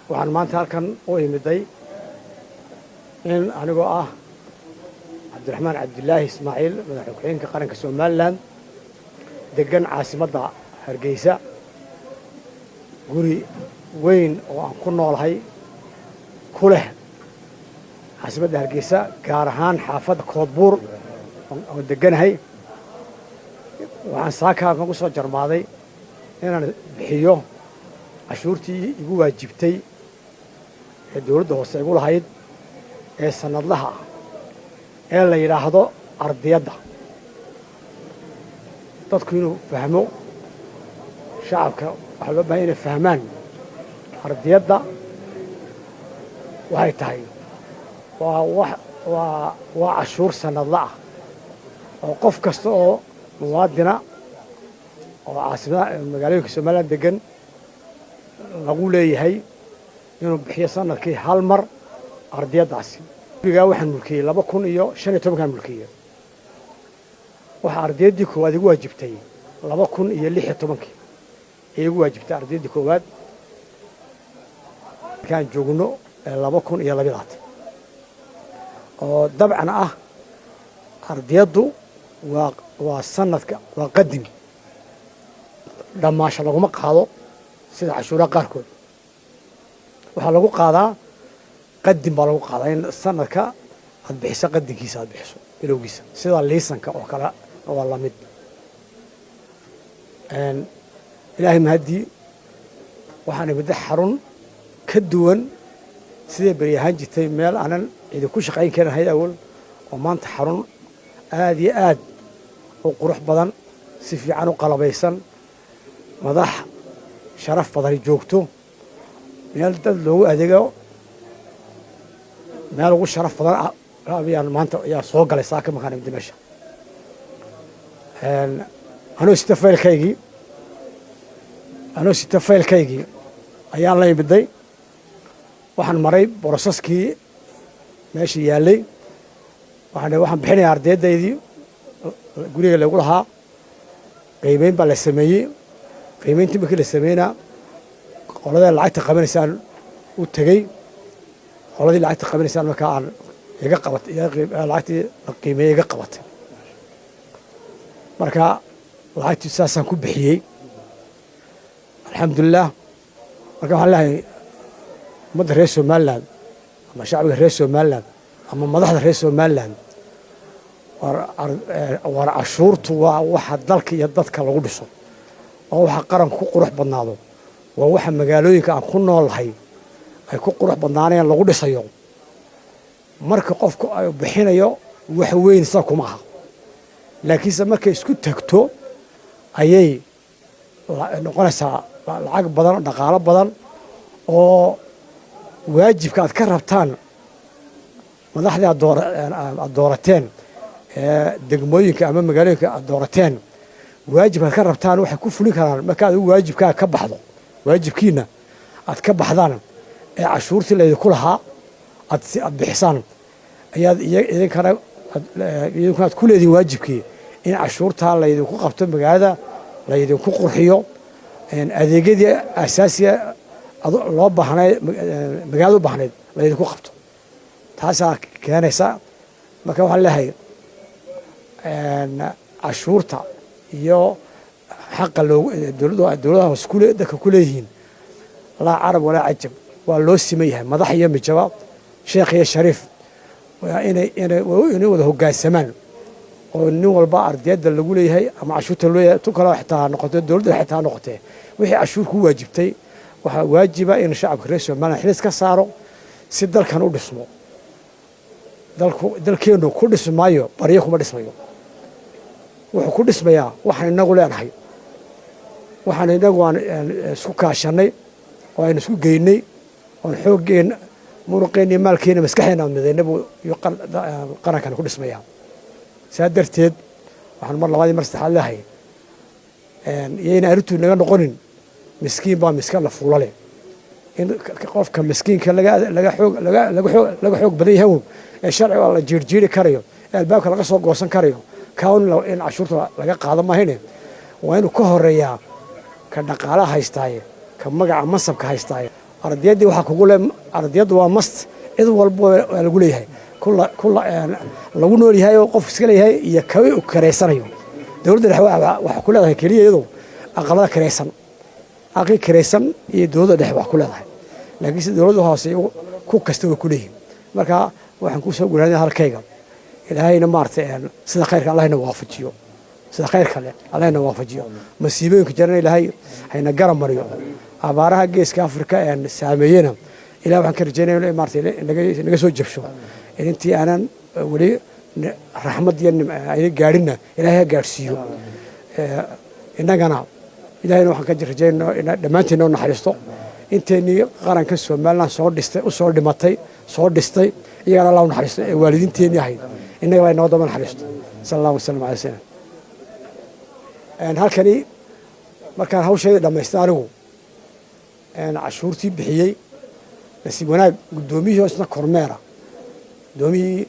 waxaan maanta halkan u imiday in anigoo ah cabdiraxmaan cabdilaahi ismaaciil madaxweyne ku-xigeenka qaranka Somaliland degan caasimadda Hargeysa guri weyn oo aan ku noolahay ku leh caasimadda Hargeysa gaar ahaan xaafadda Koodbuur oo deganahay waxaan saakaa ugu soo jarmaaday inaan bixiyo cashuurtii igu waajibtay ee dawladda hoose igu lahayd ee sanadlaha ah ee la yidhaahdo ardiyadda dadku inuu fahmo shacabka waxaa loo baahan inay fahmaan ardiyadda waxay tahay waa cashuur sanadla ah oo qof kasta oo muwaadina oo caasimada magaalooyinka Somaliland degan lagu leeyahay inuu bixiyo sanadkii hal mar ardiyadaasi gurigaa waxaan mulkiyey 2015 mulkiyey waxa ardiyaddii koowaad igu waajibtay 2016 ee igu waajibtay ardiyaddii koowaad kaan joogno 2020 oo dabcan ah ardiyaddu waa sanadka waa qadim dhamaasho laguma qaado sida cashuuraha qaarkood waxaa lagu qaadaa qadim baa lagu qaadaa in sanadka aad bixiso qadinkiisa aad bixiso bilowgiisa sida liisanka oo kale waa la mid ilaahay mahadii waxaan imida xarun ka duwan sidee bari ahaan jirtay meel aanan cidi ku shaqayn karin hay awal oo maanta xarun aad iyo aad u qurux badan si fiican u qalabaysan madax sharaf badan joogto meel dad loogu adeego meel ugu sharaf badan ayaan maanta ayaa soo galay saaka markaan imid meesha anoo sita faylkaygii ayaan la imiday waxaan maray borosaskii meesha yaallay waxaan bixinayaa ardaydaydii guriga lagu lahaa qiimeyn baa la sameeyey qiimeyntii markii la sameynaa qoladii lacagta qabanaysaan u tegey qoladii lacagta qabanaysaan markaa aan iga qabatay lacagtii la qiimeeyey iga qabatay marka lacagtii saasaan ku bixiyey alxamdulilah marka waxaan leeyahay ummadda reer Somaliland ama shacbiga reer Somaliland ama madaxda reer Somaliland war cashuurtu waa waxa dalka iyo dadka lagu dhiso waa waxa qaranku ku qurux badnaado waa waxa magaalooyinka aan ku noolahay ay ku qurux badnaanayaan lagu dhisayo marka qofku ay bixinayo wax weyn sa kuma aha laakiinse markay isku tagto ayay noqonaysaa lacag badan dhaqaale badan oo waajibka aad ka rabtaan madaxda aad doorateen degmooyinka ama magaalooyinka aad doorateen waajib aad ka rabtaan waxay ku fulin karaan marka aad waajibkaa ka baxdo waajibkiina aad ka baxdaan ee cashuurtii laydinku lahaa aad bixisaan ayaad idinkana aad ku leediin waajibkii in cashuurtaa laydinku qabto magaalada laydinku qurxiyo adeegyadii asaasiga loo baahnayd magaalada u baahnayd laydinku qabto taasaa keenaysa marka waxaan leeyahay cashuurta iyo xaqa dowladaha hoose dadka ku leeyihiin laa carab walaa cajab waa loo siman yahay madax iyo mijaba sheekh iyo shariif inay wada hoggaansamaan oo nin walba ardiyadda lagu leeyahay ama cashuurta loo leeyahay tu kale xitaa noqotay dowladda xitaa noqotee wixii cashuur ku waajibtay waxaa waajiba in shacabka reer Somaliland xilis ka saaro si dalkan u dhismo dalkeenu ku dhismaayo baryo kuma dhismayo wuxuu ku dhismayaa waxaan inagu leenahay waxaan inagu aan isku kaashanay oo aynu isku geynay oon xooggeena muruqeena maalkeena maskaxeena midaynaba iyo qarankan ku dhismayaa saa darteed waxaan mar labaad mar saddexaad leeyahay iyayna arrintu naga noqonin miskiin baa miska la fuulale in qofka miskiinka laga xoog badan yahay ee sharciga la jiirjiiri karayo ee albaabka laga soo goosan karayo kawn in cashuurta laga qaado maahine waa inuu ka horeeyaa ka dhaqaalaha haystaaye ka magaca masabka haystaaye ardayadii waxa kugu leh ardayadu waa mast cid walba waa lagu leeyahay kula lagu nool yahay oo qof iska leeyahay iyo kawe u kareysanayo dawladda dhexe waxa ku leedahay kaliya iyadoo aqalada kareysan aqi kareysan iyo dawladda dhexe wax ku leedahay laakiin dawladda hoose ku kasta way ku leeyihiin marka waxaan ku soo guranayaa halkayga ilaahayna maartay sida khayrka Allahna waafajiyo sida khayrka Allahna waafajiyo masiibooyinka jirana ilaahay hayna garan mariyo abaaraha geeska Afrika ee saameeyana ilaahay waxaan ka rajaynayaa in maartay naga soo jabsho intii aanan wali raxmad iyo ay gaarina ilaahay gaarsiiyo inagana ilaahayna waxaan ka rajaynayaa in dhamaanteena naxariisto inteeni qaranka Soomaaliland soo dhimatay soo dhistay iyagana Allah naxariisto waalidiinteeni ahayd inaga ay noo daba naxariisto sallallahu alayhi wa sallam halkani markaan hawsheeda dhamaystay anigu cashuurtii bixiyay nasiib wanaag gudoomiyihii isna kormeera gudoomiyihii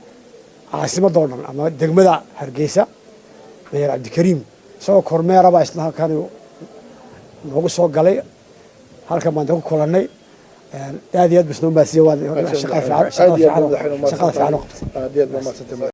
caasimadda oo dhan ama degmada Hargeysa Mayor Cabdikariim soo kormeera baa isna halkani noogu soo galay halka maanta ku kulanay aad iyo aad bisnoo baasiyo waa shaqada fiican